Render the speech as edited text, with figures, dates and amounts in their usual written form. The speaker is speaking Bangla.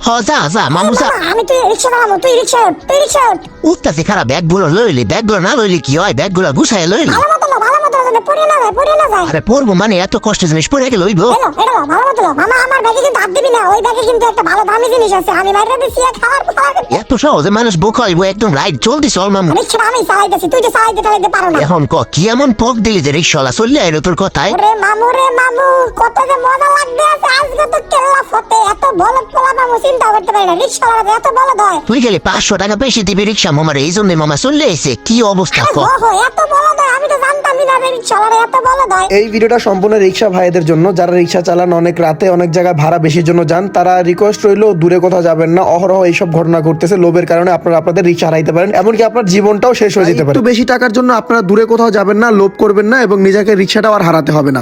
হ যা যা মামু যা। আমি তুই রিক্সা চালাবো, তুই রিক্সা উঠ, তুই রিক্সা উঠ। উঠতেছে খারাপ, ব্যাগগুলো লইলি, ব্যাগগুলো না লইলি কি হয়, ব্যাগগুলো গুছাই লইলি। ভালো মতো লো, ভালো মতো লো, যেন পড়ে না যায়, পড়ে না যায়। আরে পড়বো মানে এত কষ্টের জিনিস পড়ে গেলে লইবো। এলো এটা লো, ভালো মতো লো। মামা আমার ব্যাগে কিন্তু হাত দিবি না, ওই ব্যাগে কিন্তু একটা ভালো দামি জিনিস আছে, আমি মাইরা দিছি খাবার। এত সহজে মানুষ বোকা হইব? একদম রাইট চলতি চল মামু। রিক্সাটা আমি চালাইতেছি, তুই তো চালাইতে টালাইতে পারো না। এখন ক কি এমন পক দিলি যে রিক্সাওয়ালা চললে আইলো তোর কথায়? রে মামু কত যে মজা লাগবে আছে আজকে, তো কেল্লা ফতে এত বলদ পোলা মামু চিন্তা করতে পারি না, রিক্সাওয়ালা এত বলদ হয়। তুই গেলে 500 টাকা বেশি দিবি রিক্সা মামার, এই জন্য মামা চললে এসে কি অবস্থা ক। এত বলদ হয়, আমি তো জানতামই না রিক্সাওয়ালা এত বলদ হয়। এই ভিডিওটা সম্পূর্ণ রিক্সা ভাইদের জন্য, যারা রিক্সা চালান, অনেক রাতে অনেক জায়গায় ভাড়া বেশির জন্য যান, তারা রিকোয়েস্ট রইলো দূরে কোথাও যাবেন না। অহরহ এইসব ঘটনা ঘটতেছে, লোভের কারণে আপনারা আপনাদের রিক্সা হারাইতে পারেন, এমনকি আপনার জীবনটাও শেষ হয়ে যেতে পারে। একটু বেশি টাকার জন্য আপনারা দূরে কোথাও যাবেন না, লোভ করবেন না এবং নিজেকে রিক্সাটাও আর হারাতে হবে না।